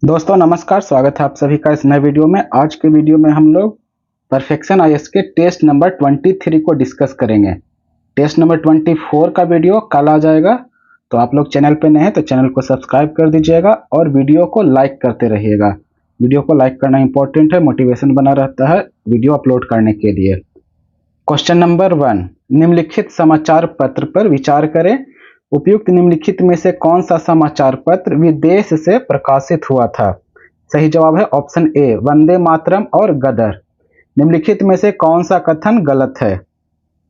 दोस्तों नमस्कार, स्वागत है आप सभी का इस नए वीडियो में। आज के वीडियो में हम लोग परफेक्शन आईएएस के टेस्ट नंबर 23 को डिस्कस करेंगे। टेस्ट नंबर 24 का वीडियो कल आ जाएगा, तो आप लोग चैनल पे नए हैं तो चैनल को सब्सक्राइब कर दीजिएगा और वीडियो को लाइक करते रहिएगा। वीडियो को लाइक करना इंपॉर्टेंट है, मोटिवेशन बना रहता है वीडियो अपलोड करने के लिए। क्वेश्चन नंबर 1, निम्नलिखित समाचार पत्र पर विचार करें। उपयुक्त निम्नलिखित में से कौन सा समाचार पत्र विदेश से प्रकाशित हुआ था? सही जवाब है ऑप्शन ए, वंदे मातरम और गदर। निम्नलिखित में से कौन सा कथन गलत है?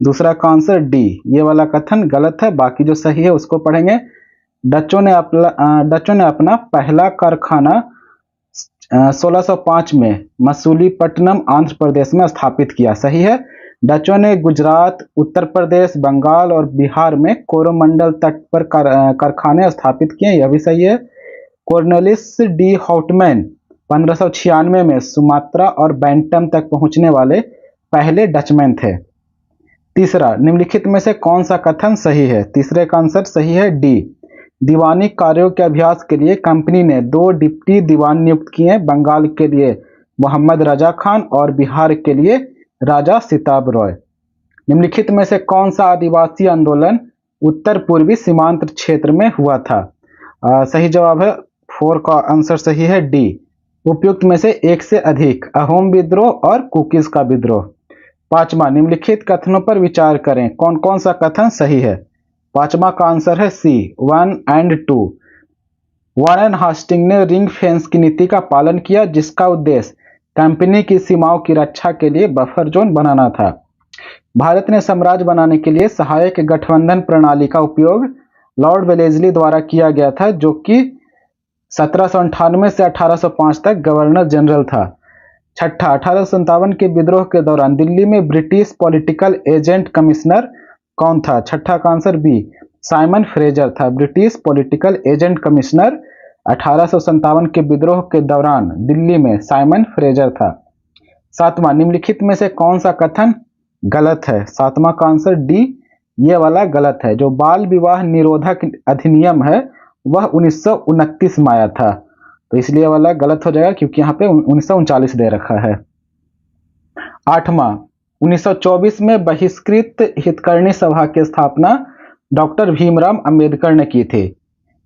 दूसरा का आंसर डी, ये वाला कथन गलत है, बाकी जो सही है उसको पढ़ेंगे। डचों ने अपना पहला कारखाना 1605 में मसूलीपट्टनम आंध्र प्रदेश में स्थापित किया। सही है। डचों ने गुजरात, उत्तर प्रदेश, बंगाल और बिहार में कोरोमंडल तट पर कारखाने स्थापित किए। यह भी सही है। कॉर्नेलिस डी हॉटमैन 1596 में सुमात्रा और बैंटम तक पहुंचने वाले पहले डचमैन थे। तीसरा, निम्नलिखित में से कौन सा कथन सही है? तीसरे का आंसर सही है डी, दीवानी कार्यों के अभ्यास के लिए कंपनी ने 2 डिप्टी दीवान नियुक्त किए, बंगाल के लिए मोहम्मद रजा खान और बिहार के लिए राजा सिताब रॉय। निम्नलिखित में से कौन सा आदिवासी आंदोलन उत्तर पूर्वी सीमांत क्षेत्र में हुआ था? सही जवाब है 4 का आंसर सही है डी, उपयुक्त में से एक से अधिक, अहोम विद्रोह और कुकीज का विद्रोह। पांचवा, निम्नलिखित कथनों पर विचार करें, कौन कौन सा कथन सही है? पांचवा का आंसर है सी, 1 और 2। वारेन हास्टिंग ने रिंग फेंस की नीति का पालन किया, जिसका उद्देश्य कंपनी की सीमाओं की रक्षा के लिए बफर जोन बनाना था। भारत ने साम्राज्य बनाने के लिए सहायक गठबंधन प्रणाली का उपयोग लॉर्ड वेलेस्ली द्वारा किया गया था, जो कि 1798 से 1805 तक गवर्नर जनरल था। छठा, 1857 के विद्रोह के दौरान दिल्ली में ब्रिटिश पॉलिटिकल एजेंट कमिश्नर कौन था? छठा का आंसर बी, साइमन फ्रेजर था ब्रिटिश पॉलिटिकल एजेंट कमिश्नर। 1857 के विद्रोह के दौरान दिल्ली में साइमन फ्रेजर था। सातवां, निम्नलिखित में से कौन सा कथन गलत है? सातवां का आंसर डी, ये वाला गलत है। जो बाल विवाह निरोधक अधिनियम है वह 1929 में आया था, तो इसलिए वाला गलत हो जाएगा क्योंकि यहाँ पे 1939 दे रखा है। आठवां, 1924 में बहिष्कृत हितकर्णी सभा की स्थापना डॉक्टर भीमराव अंबेडकर ने की थी।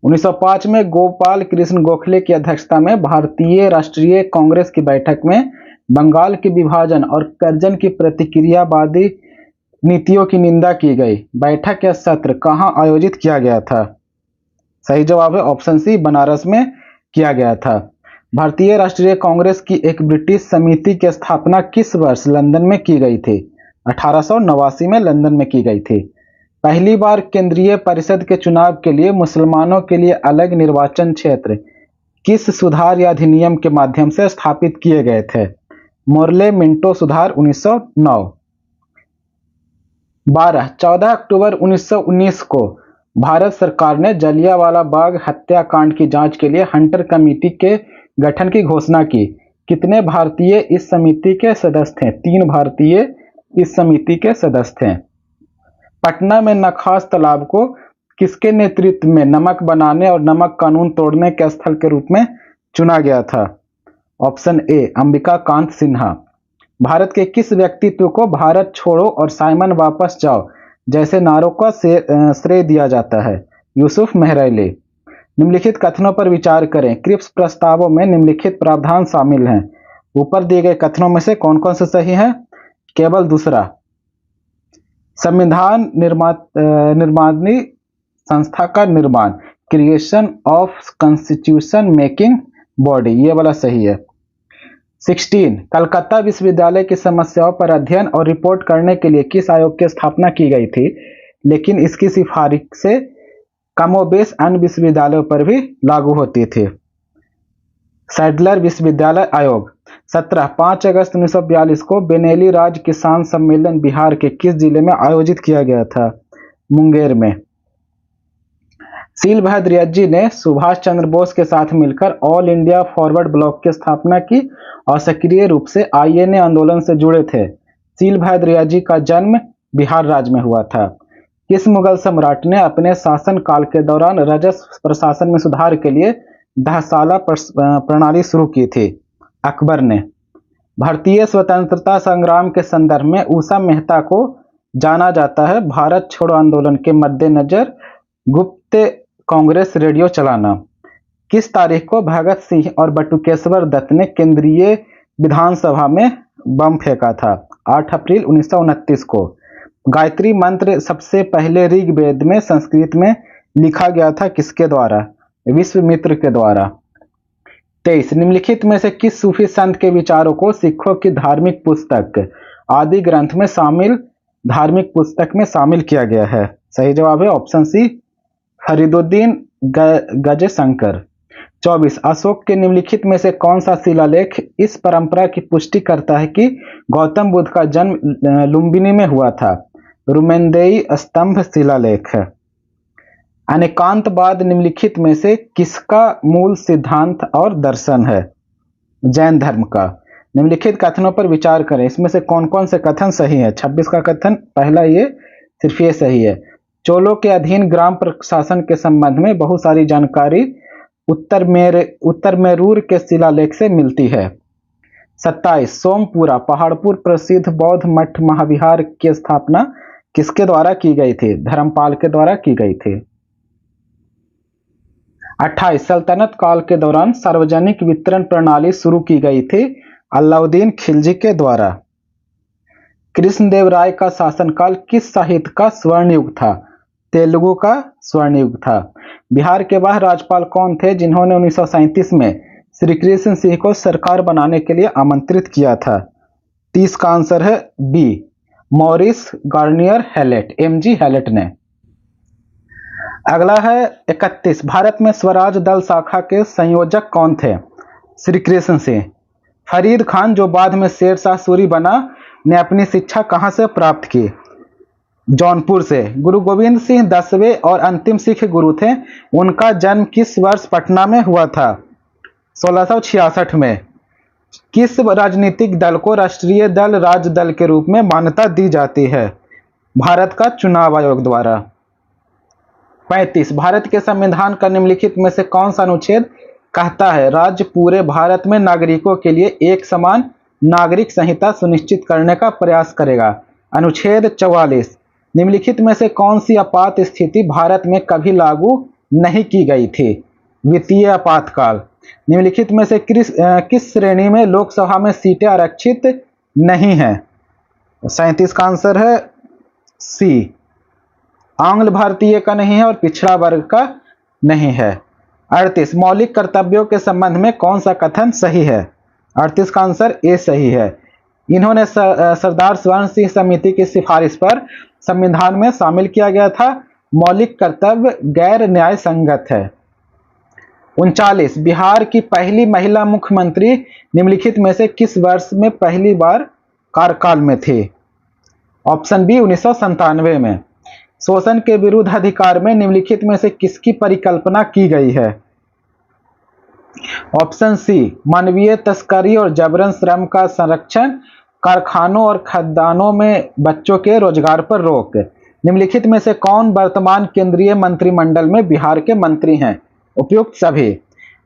1905 में गोपाल कृष्ण गोखले की अध्यक्षता में भारतीय राष्ट्रीय कांग्रेस की बैठक में बंगाल के विभाजन और कर्जन की प्रतिक्रियावादी नीतियों की निंदा की गई। बैठक या सत्र कहाँ आयोजित किया गया था? सही जवाब है ऑप्शन सी, बनारस में किया गया था। भारतीय राष्ट्रीय कांग्रेस की एक ब्रिटिश समिति की स्थापना किस वर्ष लंदन में की गई थी? 1889 में लंदन में की गई थी। पहली बार केंद्रीय परिषद के चुनाव के लिए मुसलमानों के लिए अलग निर्वाचन क्षेत्र किस सुधार या अधिनियम के माध्यम से स्थापित किए गए थे? मोर्ले मिंटो सुधार 1909। 12, 14 अक्टूबर 1919 को भारत सरकार ने जलियांवाला बाग हत्याकांड की जांच के लिए हंटर कमेटी के गठन की घोषणा की। कितने भारतीय इस समिति के सदस्य थे? 3 भारतीय इस समिति के सदस्य थे। पटना में नखास तालाब को किसके नेतृत्व में नमक बनाने और नमक कानून तोड़ने के स्थल के रूप में चुना गया था? Option A, Ambika Kant Sinha. भारत के किस व्यक्तित्व को भारत छोड़ो और साइमन वापस जाओ जैसे नारों का श्रेय दिया जाता है? यूसुफ मेहरैली। निम्नलिखित कथनों पर विचार करें। क्रिप्स प्रस्तावों में निम्नलिखित प्रावधान शामिल हैं। ऊपर दिए गए कथनों में से कौन कौन से सही हैं? केवल दूसरा। संविधान निर्माणी संस्था का निर्माण, creation of constitution making body, ये वाला सही है। 16, कलकत्ता विश्वविद्यालय की समस्याओं पर अध्ययन और रिपोर्ट करने के लिए किस आयोग की स्थापना की गई थी, लेकिन इसकी सिफारिश से कमोबेश अन्य विश्वविद्यालयों पर भी लागू होती थी? सैडलर विश्वविद्यालय आयोग। 17, 5 अगस्त 1942 को बेनेली राज्य किसान सम्मेलन बिहार के किस जिले में आयोजित किया गया था? मुंगेर में। शील भद्रयजी ने सुभाष चंद्र बोस के साथ मिलकर ऑल इंडिया फॉरवर्ड ब्लॉक की स्थापना की और सक्रिय रूप से आईएनए आंदोलन से जुड़े थे। शील भद्रयजी का जन्म बिहार राज्य में हुआ था। किस मुगल सम्राट ने अपने शासन काल के दौरान राजस्व प्रशासन में सुधार के लिए 10 साला प्रणाली शुरू की थी? अकबर ने। भारतीय स्वतंत्रता संग्राम के संदर्भ में उषा मेहता को जाना जाता है। भारत छोड़ो आंदोलन के मद्देनजर गुप्त कांग्रेस रेडियो चलाना। किस तारीख को भगत सिंह और बटुकेश्वर दत्त ने केंद्रीय विधानसभा में बम फेंका था? 8 अप्रैल 1929 को। गायत्री मंत्र सबसे पहले ऋग्वेद में संस्कृत में लिखा गया था किसके द्वारा? विश्वामित्र के द्वारा। 23 निम्नलिखित में से किस सूफी संत के विचारों को सिखों की धार्मिक पुस्तक आदि ग्रंथ में शामिल किया गया है? सही जवाब है ऑप्शन सी, फरीदुद्दीन गजशंकर। 24 अशोक के निम्नलिखित में से कौन सा शिलालेख इस परंपरा की पुष्टि करता है कि गौतम बुद्ध का जन्म लुम्बिनी में हुआ था? रुमेंदेई स्तंभ शिलालेख। अनेकांतवाद निम्नलिखित में से किसका मूल सिद्धांत और दर्शन है? जैन धर्म का। निम्नलिखित कथनों पर विचार करें, इसमें से कौन कौन से कथन सही है? 26 का कथन पहला ये सिर्फ ये सही है। चोलों के अधीन ग्राम प्रशासन के संबंध में बहुत सारी जानकारी उत्तर मेरूर के शिलालेख से मिलती है। 27 सोमपुरा पहाड़पुर प्रसिद्ध बौद्ध मठ महाविहार की स्थापना किसके द्वारा की गई थी? धर्मपाल के द्वारा की गई थी। 28 सल्तनत काल के दौरान सार्वजनिक वितरण प्रणाली शुरू की गई थी अलाउद्दीन खिलजी के द्वारा। कृष्णदेव राय का शासनकाल किस साहित्य का स्वर्ण युग था? तेलुगु का स्वर्ण युग था। बिहार के वह राज्यपाल कौन थे जिन्होंने 1937 में श्री कृष्ण सिंह को सरकार बनाने के लिए आमंत्रित किया था? 30 का आंसर है B, Maurice Garnier Hallett, MG Hallett ने। अगला है 31 भारत में स्वराज दल शाखा के संयोजक कौन थे? श्री कृष्ण सिंह। फरीद खान जो बाद में शेरशाह सूरी बना ने अपनी शिक्षा कहां से प्राप्त की? जौनपुर से। गुरु गोविंद सिंह 10वें और अंतिम सिख गुरु थे। उनका जन्म किस वर्ष पटना में हुआ था? 1666 में। किस राजनीतिक दल को राष्ट्रीय दल राजदल के रूप में मान्यता दी जाती है? भारत का चुनाव आयोग द्वारा। 35 भारत के संविधान का निम्नलिखित में से कौन सा अनुच्छेद कहता है राज्य पूरे भारत में नागरिकों के लिए एक समान नागरिक संहिता सुनिश्चित करने का प्रयास करेगा? अनुच्छेद 44। निम्नलिखित में से कौन सी आपात स्थिति भारत में कभी लागू नहीं की गई थी? द्वितीय आपातकाल। निम्नलिखित में से किस श्रेणी में लोकसभा में सीटें आरक्षित नहीं हैं? 37 का आंसर है सी, आंग्ल भारतीय का नहीं है और पिछड़ा वर्ग का नहीं है। 38 मौलिक कर्तव्यों के संबंध में कौन सा कथन सही है? 38 का आंसर ए सही है। इन्होंने सरदार स्वर्ण सिंह समिति की सिफारिश पर संविधान में शामिल किया गया था। मौलिक कर्तव्य गैर न्याय संगत है। 39 बिहार की पहली महिला मुख्यमंत्री निम्नलिखित में से किस वर्ष में पहली बार कार्यकाल में थी? ऑप्शन बी 1997 में। शोषण के विरुद्ध अधिकार में निम्नलिखित में से किसकी परिकल्पना की गई है? ऑप्शन सी मानवीय तस्करी और जबरन श्रम का संरक्षण, कारखानों और खदानों में बच्चों के रोजगार पर रोक। निम्नलिखित में से कौन वर्तमान केंद्रीय मंत्रिमंडल में बिहार के मंत्री हैं? उपयुक्त सभी।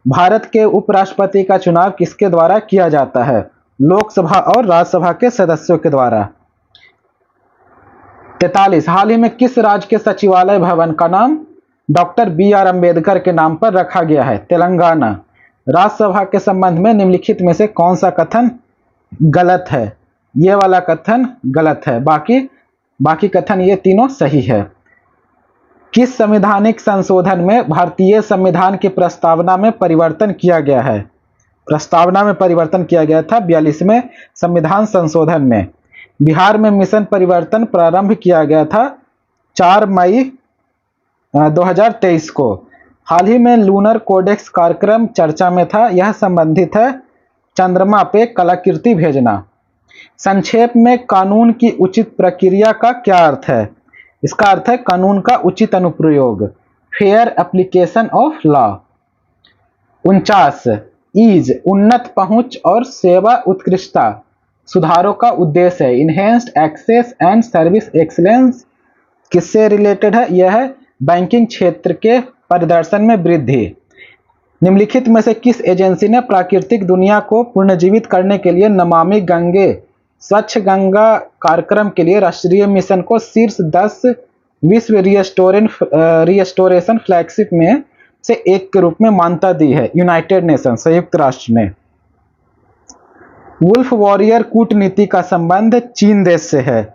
भारत के उपराष्ट्रपति का चुनाव किसके द्वारा किया जाता है? लोकसभा और राज्यसभा के सदस्यों के द्वारा। 43 हाल ही में किस राज्य के सचिवालय भवन का नाम डॉक्टर बी.आर. अंबेडकर के नाम पर रखा गया है? तेलंगाना। राज्यसभा के संबंध में निम्नलिखित में से कौन सा कथन गलत है? ये वाला कथन गलत है, बाकी कथन ये तीनों सही है। किस संवैधानिक संशोधन में भारतीय संविधान की प्रस्तावना में परिवर्तन किया गया है? प्रस्तावना में परिवर्तन किया गया था 42वें संविधान संशोधन में। बिहार में मिशन परिवर्तन प्रारंभ किया गया था 4 मई 2023 को। हाल ही में लूनर कोडेक्स कार्यक्रम चर्चा में था। यह संबंधित है चंद्रमा पे कलाकृति भेजना। संक्षेप में कानून की उचित प्रक्रिया का क्या अर्थ है? इसका अर्थ है कानून का उचित अनुप्रयोग, फेयर एप्लीकेशन ऑफ लॉ। 49 ईज उन्नत पहुंच और सेवा उत्कृष्टता सुधारों का उद्देश्य है। Enhanced access and service excellence किससे रिलेटेड है? यह है बैंकिंग क्षेत्र के प्रदर्शन में वृद्धि। निम्नलिखित में से किस एजेंसी ने प्राकृतिक दुनिया को पुनर्जीवित करने के लिए नमामि गंगे स्वच्छ गंगा कार्यक्रम के लिए राष्ट्रीय मिशन को शीर्ष 10 विश्व रिस्टोरेशन फ्लैगशिप में से एक के रूप में मान्यता दी है? यूनाइटेड नेशन, संयुक्त राष्ट्र ने। वुल्फ वॉरियर कूटनीति का संबंध चीन देश से है।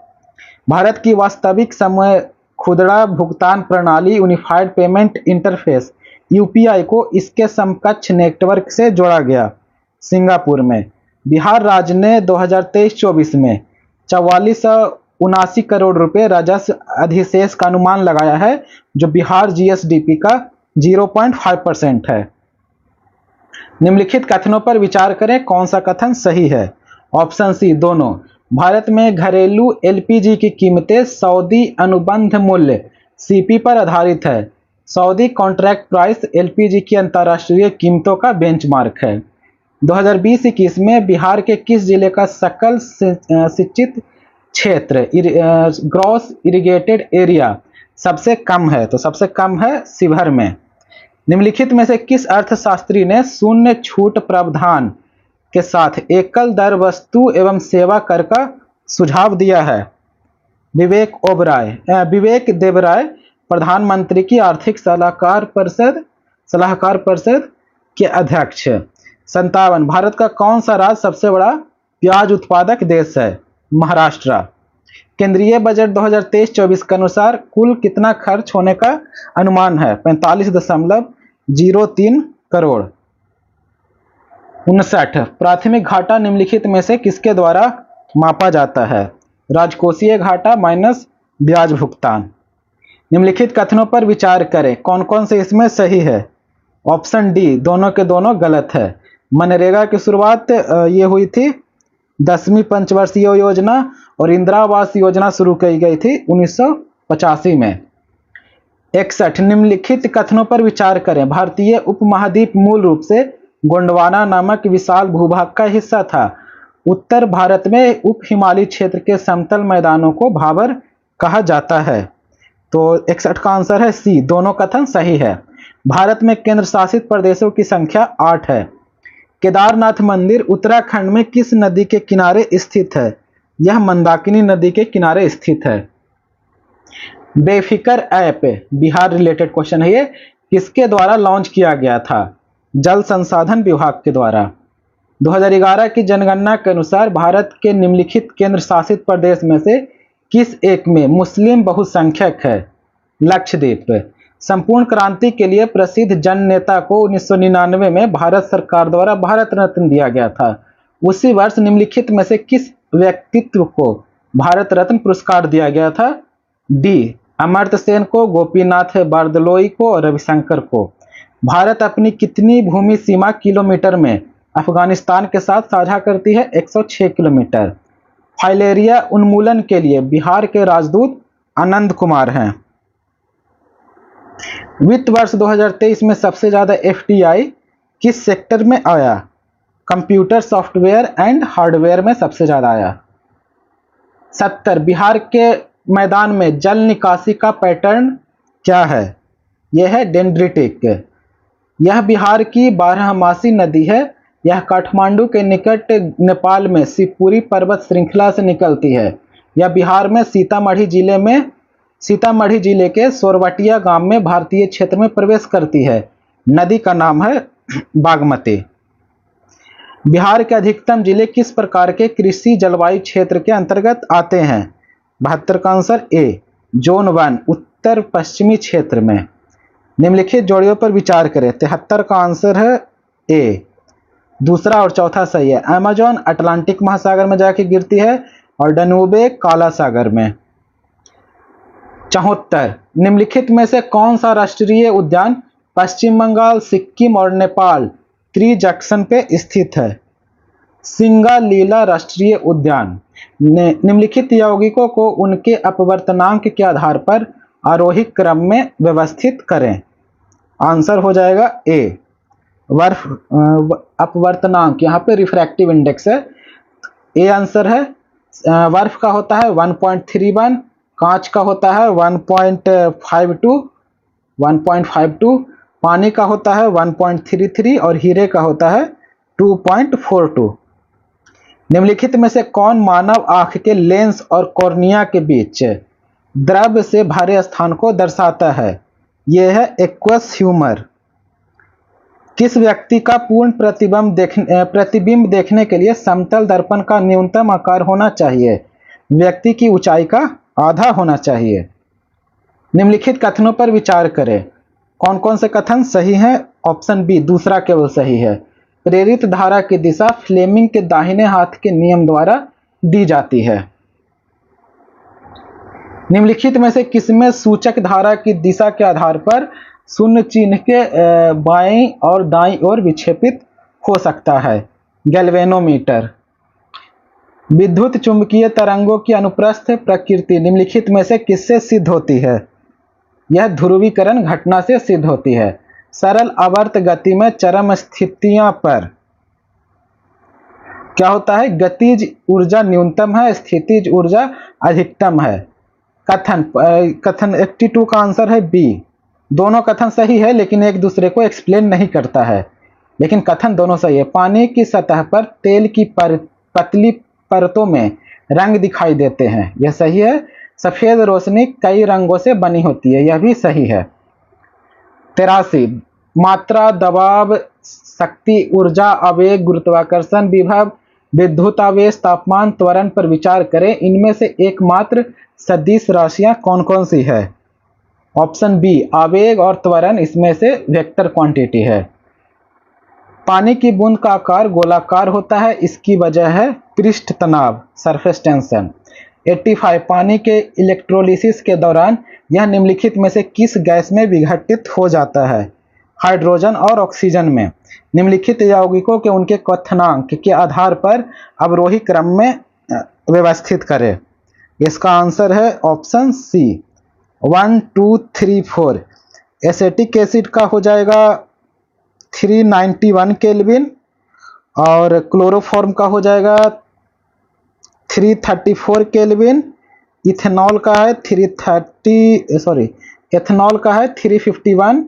भारत की वास्तविक समय खुदरा भुगतान प्रणाली यूनिफाइड पेमेंट इंटरफेस यूपीआई को इसके समकक्ष नेटवर्क से जोड़ा गया, सिंगापुर में। बिहार राज्य ने 2023-24 में 4479 करोड़ रुपए राजस्व अधिशेष का अनुमान लगाया है, जो बिहार जीएसडीपी का 0.5% है। निम्नलिखित कथनों पर विचार करें, कौन सा कथन सही है? ऑप्शन सी दोनों। भारत में घरेलू एलपीजी की कीमतें सऊदी अनुबंध मूल्य सीपी पर आधारित है। सऊदी कॉन्ट्रैक्ट प्राइस एलपीजी की अंतर्राष्ट्रीय कीमतों का बेंचमार्क है। 2020-21 में बिहार के किस जिले का सकल सिंचित क्षेत्र ग्रॉस इरिगेटेड एरिया सबसे कम है? तो सबसे कम है शिवहर में। निम्नलिखित में से किस अर्थशास्त्री ने शून्य छूट प्रावधान के साथ एकल दर वस्तु एवं सेवा कर का सुझाव दिया है? विवेक देवराय, प्रधानमंत्री की आर्थिक सलाहकार परिषद के अध्यक्ष। 57, भारत का कौन सा राज्य सबसे बड़ा प्याज उत्पादक देश है? महाराष्ट्र। केंद्रीय बजट 2023-24 के अनुसार कुल कितना खर्च होने का अनुमान है? 45.03 करोड़। 59, प्राथमिक घाटा निम्नलिखित में से किसके द्वारा मापा जाता है? राजकोषीय घाटा माइनस ब्याज भुगतान। निम्नलिखित कथनों पर विचार करें, कौन कौन से इसमें सही है? ऑप्शन डी दोनों के दोनों गलत है। मनरेगा की शुरुआत ये हुई थी 10वीं पंचवर्षीय योजना और इंदिरा आवास योजना शुरू की गई थी 1985 में। 61, निम्नलिखित कथनों पर विचार करें, भारतीय उपमहाद्वीप मूल रूप से गोंडवाना नामक विशाल भूभाग का हिस्सा था। उत्तर भारत में उप हिमालयी क्षेत्र के समतल मैदानों को भाबर कहा जाता है। तो 61 का आंसर है सी, दोनों कथन सही है। भारत में केंद्र शासित प्रदेशों की संख्या 8 है। केदारनाथ मंदिर उत्तराखंड में किस नदी के किनारे स्थित है? यह मंदाकिनी नदी के किनारे स्थित है। बेफिकर ऐप, बिहार रिलेटेड क्वेश्चन है ये, किसके द्वारा लॉन्च किया गया था? जल संसाधन विभाग के द्वारा। 2011 की जनगणना के अनुसार भारत के निम्नलिखित केंद्र शासित प्रदेश में से किस एक में मुस्लिम बहुसंख्यक है? लक्षद्वीप। संपूर्ण क्रांति के लिए प्रसिद्ध जन नेता को 1999 में भारत सरकार द्वारा भारत रत्न दिया गया था। उसी वर्ष निम्नलिखित में से किस व्यक्तित्व को भारत रत्न पुरस्कार दिया गया था? डी अमर्त्य सेन को, गोपीनाथ बारदलोई को और रविशंकर को। भारत अपनी कितनी भूमि सीमा किलोमीटर में अफगानिस्तान के साथ साझा करती है? 106 किलोमीटर। फाइलेरिया उन्मूलन के लिए बिहार के राजदूत आनंद कुमार हैं। वित्त वर्ष 2023 में सबसे ज्यादा एफडीआई किस सेक्टर में आया? कंप्यूटर सॉफ्टवेयर एंड हार्डवेयर में सबसे ज्यादा आया। 70, बिहार के मैदान में जल निकासी का पैटर्न क्या है? यह है डेंड्रिटिक। यह बिहार की बारहमासी नदी है। यह काठमांडू के निकट नेपाल में शिवपुरी पर्वत श्रृंखला से निकलती है। यह बिहार में सीतामढ़ी जिले के सोरवटिया गांव में भारतीय क्षेत्र में प्रवेश करती है। नदी का नाम है बागमती। बिहार के अधिकतम जिले किस प्रकार के कृषि जलवायु क्षेत्र के अंतर्गत आते हैं? 72 का आंसर ए, जोन 1 उत्तर पश्चिमी क्षेत्र में। निम्नलिखित जोड़ियों पर विचार करें। 73 का आंसर है ए, दूसरा और चौथा सही है। अमेज़न अटलांटिक महासागर में जाके गिरती है और डनूबे काला सागर में। 74, निम्नलिखित में से कौन सा राष्ट्रीय उद्यान पश्चिम बंगाल, सिक्किम और नेपाल त्रिजंक्शन पे स्थित है? सिंगालीला राष्ट्रीय उद्यान। निम्नलिखित यौगिकों को उनके अपवर्तनांक के आधार पर आरोहिक क्रम में व्यवस्थित करें। आंसर हो जाएगा ए, वर्फ अपवर्तनांक, यहाँ पे रिफ्रैक्टिव इंडेक्स है। ए आंसर है। वर्फ का होता है 1.31, कांच का होता है 1.52, पानी का होता है 1.33 और हीरे का होता है 2.42। निम्नलिखित में से कौन मानव आंख के लेंस और कॉर्निया के बीच द्रव से भरे स्थान को दर्शाता है? यह है एक्वस ह्यूमर। किस व्यक्ति का पूर्ण प्रतिबिंब देखने के लिए समतल दर्पण का न्यूनतम आकार होना चाहिए? व्यक्ति की ऊंचाई का आधा होना चाहिए। निम्नलिखित कथनों पर विचार करें। कौन कौन से कथन सही हैं? ऑप्शन बी दूसरा केवल सही है। प्रेरित धारा की दिशा फ्लेमिंग के दाहिने हाथ के नियम द्वारा दी जाती है। निम्नलिखित में से किसमें सूचक धारा की दिशा के आधार पर शून्य चिन्ह के बाईं और दाईं ओर विक्षेपित हो सकता है? गैल्वेनोमीटर। विद्युत चुंबकीय तरंगों की अनुप्रस्थ प्रकृति निम्नलिखित में से किससे सिद्ध होती है? यह ध्रुवीकरण घटना से सिद्ध होती है। सरल आवर्त गति में चरम स्थितियों पर क्या होता है? गतिज ऊर्जा न्यूनतम है, स्थितिज ऊर्जा अधिकतम है। कथन 82 का आंसर है बी। दोनों कथन सही है लेकिन एक दूसरे को एक्सप्लेन नहीं करता है, लेकिन कथन दोनों सही है। पानी की सतह पर तेल की पतली परतों में रंग दिखाई देते हैं, यह सही है। सफेद रोशनी कई रंगों से बनी होती है, यह भी सही है। 83 मात्रा, दबाव, शक्ति, ऊर्जा, आवेग, गुरुत्वाकर्षण, विभव, विद्युत आवेश, तापमान, त्वरण पर विचार करें। इनमें से एकमात्र सदिश राशियां कौन कौन सी है? ऑप्शन बी आवेग और त्वरण इसमें से वेक्टर क्वांटिटी है। पानी की बूंद का आकार गोलाकार होता है, इसकी वजह है पृष्ठ तनाव, सरफेस टेंशन। 85 पानी के इलेक्ट्रोलिसिस के दौरान यह निम्नलिखित में से किस गैस में विघटित हो जाता है? हाइड्रोजन और ऑक्सीजन में। निम्नलिखित यौगिकों के उनके क्वथनांक के आधार पर अवरोही क्रम में व्यवस्थित करें। इसका आंसर है ऑप्शन सी 1 2 3 4। एसिटिक एसिड का हो जाएगा 391 केल्विन और क्लोरोफॉर्म का हो जाएगा 334 केल्विन। इथेनॉल का है 351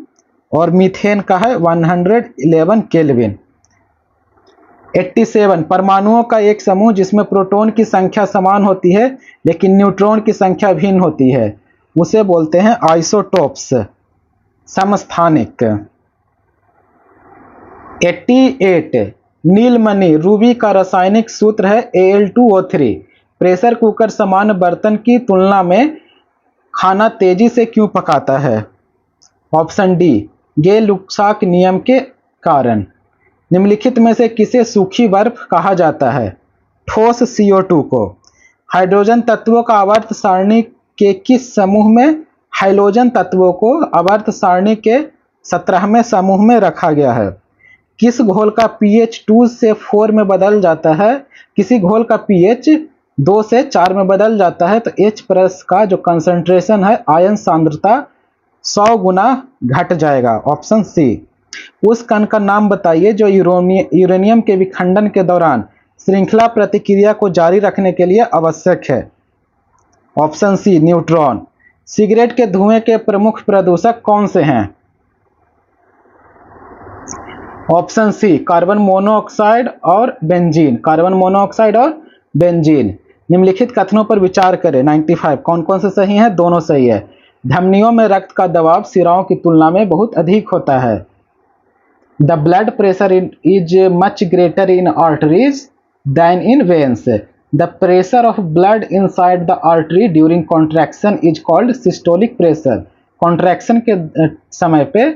और मीथेन का है 111 केल्विन। 87 परमाणुओं का एक समूह जिसमें प्रोटॉन की संख्या समान होती है लेकिन न्यूट्रॉन की संख्या भिन्न होती है, उसे बोलते हैं आइसोटोप्स, समस्थानिक। 88 नीलमणि रूबी का रासायनिक सूत्र है Al2O3। प्रेशर कुकर समान बर्तन की तुलना में खाना तेजी से क्यों पकाता है? ऑप्शन डी गे-लुसाक नियम के कारण। निम्नलिखित में से किसे सूखी बर्फ कहा जाता है? ठोस CO2 को। हाइड्रोजन तत्वों का आवर्त सारणी के किस समूह में हाइड्रोजन तत्वों को आवर्त सारणी के 17वें समूह में रखा गया है? किस घोल का pH 2 से 4 में बदल जाता है? किसी घोल का pH 2 से 4 में बदल जाता है तो H+ का जो कंसंट्रेशन है, आयन सांद्रता 100 गुना घट जाएगा। Option C. उस कण का नाम बताइए जो यूरेनियम के विखंडन के दौरान श्रृंखला प्रतिक्रिया को जारी रखने के लिए आवश्यक है। Option C neutron. सिगरेट के धुएं के प्रमुख प्रदूषक कौन से हैं? ऑप्शन सी कार्बन मोनोऑक्साइड और बेंजीन। कार्बन मोनोऑक्साइड और बेंजीन। निम्नलिखित कथनों पर विचार करें। 95 कौन कौन से सही हैं? दोनों सही है। धमनियों में रक्त का दबाव सिराओं की तुलना में बहुत अधिक होता है। The blood pressure is much greater in arteries than in veins. The pressure of blood inside the artery during contraction is called systolic pressure. Contraction के समय पे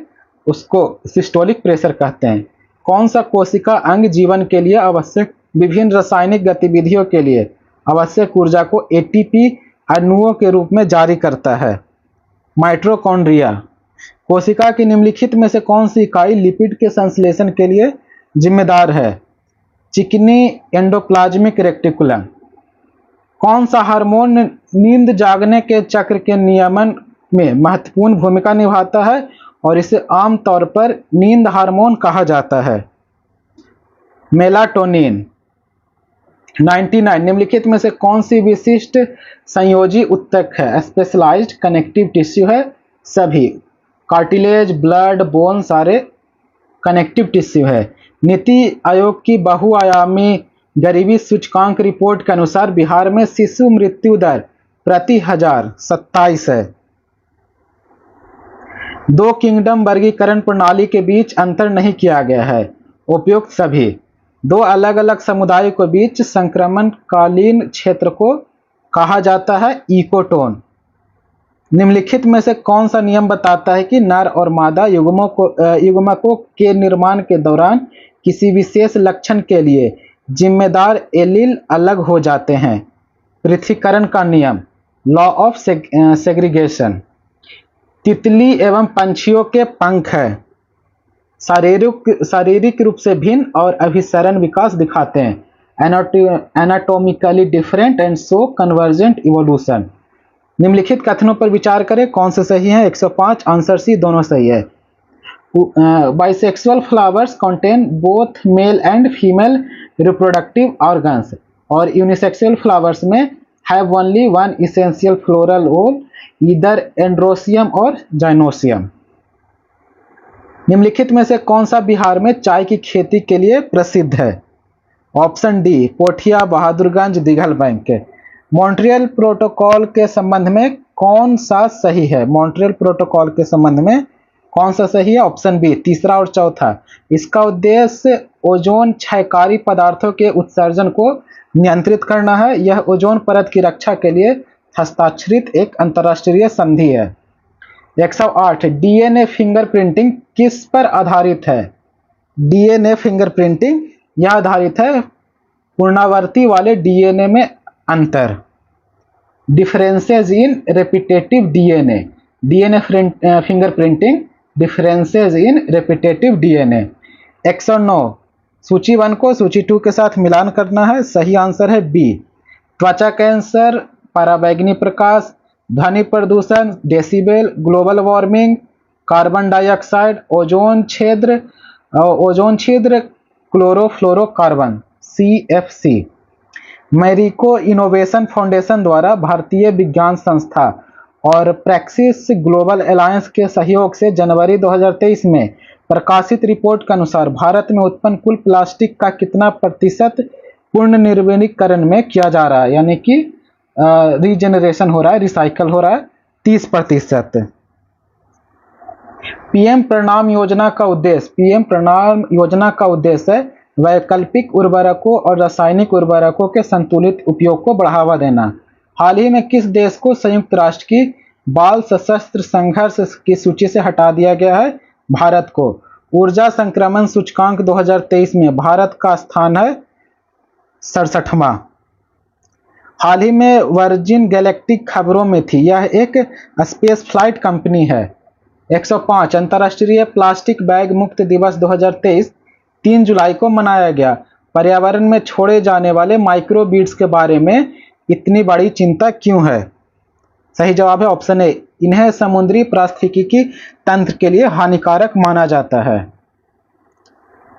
उसको सिस्टोलिक प्रेशर कहते हैं। कौन सा कोशिका अंग जीवन के लिए आवश्यक विभिन्न रासायनिक गतिविधियों के लिए आवश्यक ऊर्जा को ATP अणुओं के रूप में जारी करता है? माइटोकॉन्ड्रिया। कोशिका की निम्नलिखित में से कौन सी इकाई लिपिड के संश्लेषण के लिए जिम्मेदार है? चिकनी एंडोप्लाज्मिक रेटिकुलम। कौन सा हार्मोन नींद जागने के चक्र के नियमन में महत्वपूर्ण भूमिका निभाता है और इसे आमतौर पर नींद हार्मोन कहा जाता है? मेलाटोनिन। 99 निम्नलिखित में से कौन सी विशिष्ट संयोजी उत्तक है? स्पेशलाइज्ड कनेक्टिव टिश्यू है? सभी। कार्टिलेज, ब्लड, बोन सारे कनेक्टिव टिश्यू है। नीति आयोग की बहुआयामी गरीबी सूचकांक रिपोर्ट के अनुसार बिहार में शिशु मृत्यु दर प्रति 1000 27 है। दो किंगडम वर्गीकरण प्रणाली के बीच अंतर नहीं किया गया है। उपयुक्त सभी। दो अलग अलग समुदायों के बीच संक्रमणकालीन क्षेत्र को कहा जाता है इकोटोन। निम्नलिखित में से कौन सा नियम बताता है कि नर और मादा युग्मकों के निर्माण के दौरान किसी विशेष लक्षण के लिए जिम्मेदार एलील अलग हो जाते हैं? पृथक्करण का नियम, लॉ ऑफ सेग्रीगेशन। तितली एवं पंछियों के पंख है शारीरिक रूप से भिन्न और अभिसरण विकास दिखाते हैं, anatomically different and show convergent evolution. निम्नलिखित कथनों पर विचार करें, कौन से सही है? 105 आंसर सी, दोनों सही है। Bisexual flowers contain both male and female reproductive organs, और यूनिसेक्सुअल फ्लावर्स में have only one essential floral role, either androecium और जाइनोसियम। निम्नलिखित में से कौन सा बिहार में चाय की खेती के लिए प्रसिद्ध है? Option D, Pothia, Bahadurganj, Dighal bank. Montreal protocol के संबंध में कौन सा सही है? मॉन्ट्रियल प्रोटोकॉल के संबंध में कौन सा सही है? ऑप्शन बी, तीसरा और चौथा। इसका उद्देश्य ओजोन क्षयकारी पदार्थों के उत्सर्जन को नियंत्रित करना है। यह ओजोन परत की रक्षा के लिए हस्ताक्षरित एक अंतर्राष्ट्रीय संधि है। 108 डीएनए फिंगरप्रिंटिंग किस पर आधारित है? डीएनए फिंगरप्रिंटिंग यह आधारित है पुनरावृत्ति वाले डीएनए में अंतर, differences in repetitive DNA. DNA fingerprinting differences in repetitive DNA. 109 सूची 1 को सूची 2 के साथ मिलान करना है। सही आंसर है बी, त्वचा कैंसर, पराबैंगनी प्रकाश, ध्वनि प्रदूषण, decibel, global warming, carbon dioxide, ozone छिद्र, chlorofluorocarbon, CFC। Marico innovation foundation द्वारा भारतीय विज्ञान संस्था और प्रैक्सिस ग्लोबल अलायंस के सहयोग से जनवरी 2023 में प्रकाशित रिपोर्ट के अनुसार भारत में उत्पन्न कुल प्लास्टिक का कितना प्रतिशत पुनर्नवीनीकरण में किया जा रहा है, यानी कि रीजेनरेशन हो रहा है, रिसाइकल हो रहा है? 30%। पीएम प्रणाम योजना का उद्देश्य है वैकल्पिक उर्वरकों और रासायनिक उर्वरकों के संतुलित उपयोग को बढ़ावा देना। हाल ही में किस देश को संयुक्त राष्ट्र की बाल सशस्त्र संघर्ष की सूची से हटा दिया गया है? भारत को। ऊर्जा संक्रमण सूचकांक 2023 में भारत का स्थान है 67वां। हाल ही में वर्जिन गैलेक्टिक खबरों में थी, यह एक स्पेस फ्लाइट कंपनी है। 105 अंतर्राष्ट्रीय प्लास्टिक बैग मुक्त दिवस 2023 3 जुलाई को मनाया गया। पर्यावरण में छोड़े जाने वाले माइक्रोबीड्स के बारे में इतनी बड़ी चिंता क्यों है? सही जवाब है ऑप्शन ए, इन्हें समुद्री पारिस्थितिकी तंत्र के लिए हानिकारक माना जाता है।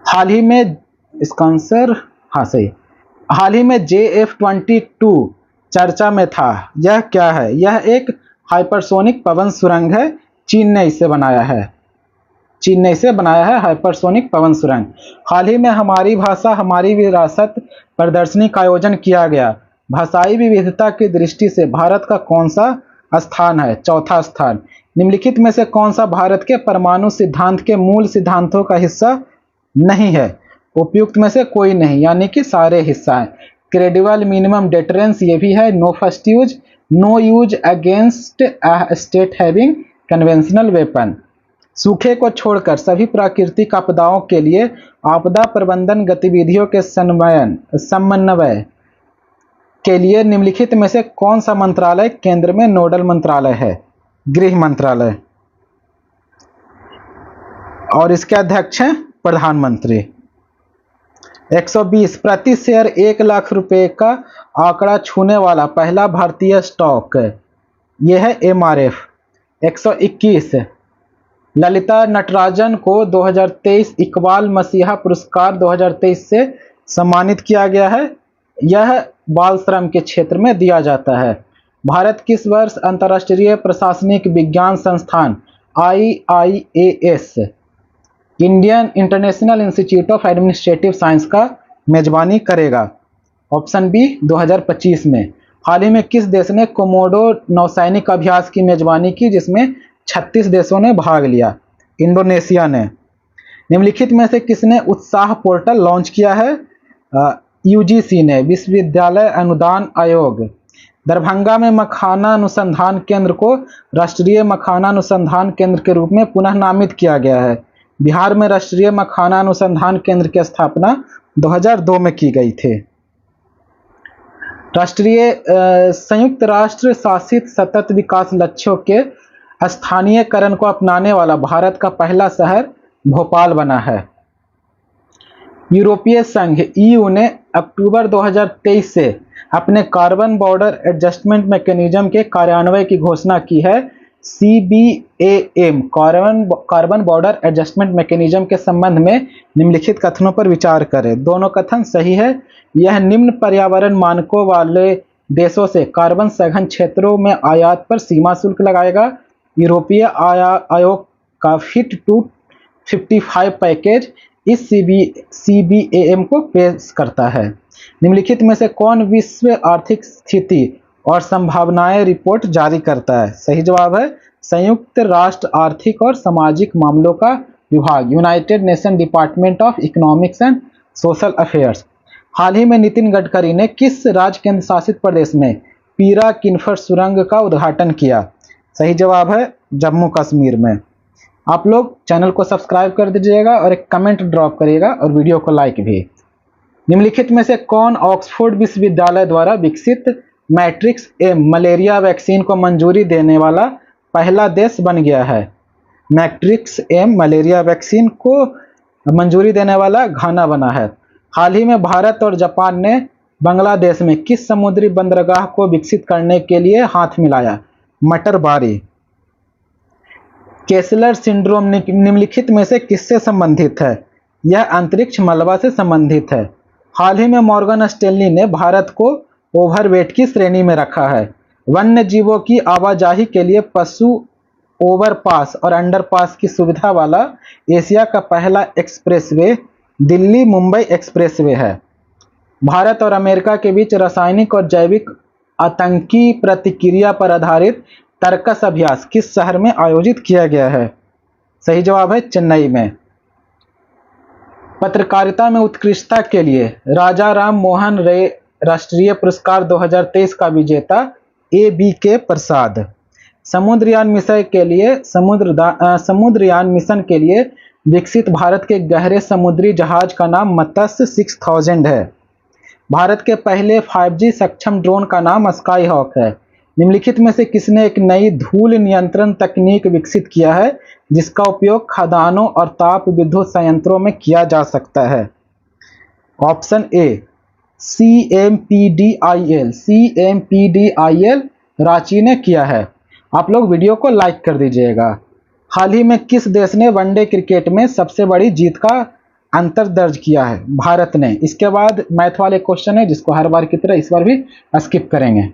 हाल ही में इसका आंसर सही। हाल ही में JF-22 चर्चा में था, यह क्या है? यह एक हाइपरसोनिक पवन सुरंग है, चीन ने इसे बनाया है हाइपरसोनिक पवन सुरंग। हाल ही में हमारी भाषा हमारी विरासत प्रदर्शनी का आयोजन किया गया। भाषाई विविधता की दृष्टि से भारत का कौन सा स्थान है? चौथा स्थान। निम्नलिखित में से कौन सा भारत के परमाणु सिद्धांत के मूल सिद्धांतों का हिस्सा नहीं है? उपयुक्त में से कोई नहीं, यानी कि सारे हिस्सा हैं। क्रेडिबल मिनिमम डेटरेंस ये भी है। No first use, no use against state having conventional weapon. सूखे को छोड़कर सभी प्राकृतिक आपदाओं के लिए आपदा प्रबंधन गतिविधियों के समन्वय के लिए निम्नलिखित में से कौन सा मंत्रालय केंद्र में नोडल मंत्रालय है? गृह मंत्रालय, और इसके अध्यक्ष हैं प्रधानमंत्री। 120 प्रति शेयर 1 लाख रुपए का आंकड़ा छूने वाला पहला भारतीय स्टॉक, यह है MRF। 121 ललिता नटराजन को 2023 इकबाल मसीहा पुरस्कार 2023 से सम्मानित किया गया है। यह बाल श्रम के क्षेत्र में दिया जाता है। भारत किस वर्ष अंतर्राष्ट्रीय प्रशासनिक विज्ञान संस्थान IIAS Indian international institute of administrative science का मेजबानी करेगा? ऑप्शन बी 2025 में। हाल ही में किस देश ने कोमोडो नौसैनिक अभ्यास की मेजबानी की जिसमें 36 देशों ने भाग लिया? इंडोनेशिया ने। निम्नलिखित में से किसने उत्साह पोर्टल लॉन्च किया है? यूजीसी ने, विश्वविद्यालय अनुदान आयोग। दरभंगा में मखाना अनुसंधान केंद्र को राष्ट्रीय मखाना अनुसंधान केंद्र के रूप में पुनः नामित किया गया है। बिहार में राष्ट्रीय मखाना अनुसंधान केंद्र की स्थापना 2002 में की गई थी। संयुक्त राष्ट्र शासित सतत विकास लक्ष्यों के स्थानीयकरण को अपनाने वाला भारत का पहला शहर भोपाल बना है। यूरोपीय संघ EU ने अक्टूबर 2023 से अपने कार्बन बॉर्डर एडजस्टमेंट मैकेनिज्म के कार्यान्वयन की घोषणा की है। CBAM carbon border adjustment mechanism के संबंध में निम्नलिखित कथनों पर विचार करें। दोनों कथन सही है। यह निम्न पर्यावरण मानकों वाले देशों से कार्बन सघन क्षेत्रों में आयात पर सीमा शुल्क लगाएगा। यूरोपीय आयोग का फिट टू 55 पैकेज इस CBAM को पेश करता है। निम्नलिखित में से कौन विश्व आर्थिक स्थिति और संभावनाएं रिपोर्ट जारी करता है? सही जवाब है संयुक्त राष्ट्र आर्थिक और सामाजिक मामलों का विभाग, United Nation Department of Economics and Social Affairs. हाल ही में नितिन गडकरी ने किस राज्य केंद्र शासित प्रदेश में पीरा किन्फर सुरंग का उद्घाटन किया? सही जवाब है जम्मू कश्मीर में। आप लोग चैनल को सब्सक्राइब कर दीजिएगा और एक कमेंट ड्रॉप करिएगा और वीडियो को लाइक भी। निम्नलिखित में से कौन ऑक्सफोर्ड विश्वविद्यालय द्वारा विकसित मैट्रिक्स एम मलेरिया वैक्सीन को मंजूरी देने वाला पहला देश बन गया है? मैट्रिक्स एम मलेरिया वैक्सीन को मंजूरी देने वाला घाना बना है। हाल ही में भारत और जापान ने बांग्लादेश में किस समुद्री बंदरगाह को विकसित करने के लिए हाथ मिलाया? मटरबारी। केसलर सिंड्रोम निम्नलिखित में से किससे संबंधित है? यह अंतरिक्ष मलबा से संबंधित है। हाल ही में मॉर्गन स्टैनली ने भारत को ओवरवेट की श्रेणी में रखा है। वन्य जीवों की आवाजाही के लिए पशु ओवरपास और अंडरपास की सुविधा वाला एशिया का पहला एक्सप्रेसवे दिल्ली मुंबई एक्सप्रेसवे है। भारत और अमेरिका के बीच रासायनिक और जैविक आतंकी प्रतिक्रिया पर आधारित तर्कस अभ्यास किस शहर में आयोजित किया गया है? सही जवाब है चेन्नई में। पत्रकारिता में उत्कृष्टता के लिए राजा राम मोहन रे राष्ट्रीय पुरस्कार 2023 का विजेता ABK प्रसाद। समुद्रयान मिशन के लिए विकसित भारत के गहरे समुद्री जहाज का नाम मत्स्य 6000 है। भारत के पहले 5G सक्षम ड्रोन का नाम स्काई हॉक है। निम्नलिखित में से किसने एक नई धूल नियंत्रण तकनीक विकसित किया है जिसका उपयोग खदानों और ताप विद्युत संयंत्रों में किया जा सकता है? ऑप्शन ए CMPDIL रांची ने किया है। आप लोग वीडियो को लाइक कर दीजिएगा। हाल ही में किस देश ने वनडे क्रिकेट में सबसे बड़ी जीत का अंतर दर्ज किया है? भारत ने। इसके बाद मैथ वाले क्वेश्चन है जिसको हर बार की तरह इस बार भी स्किप करेंगे।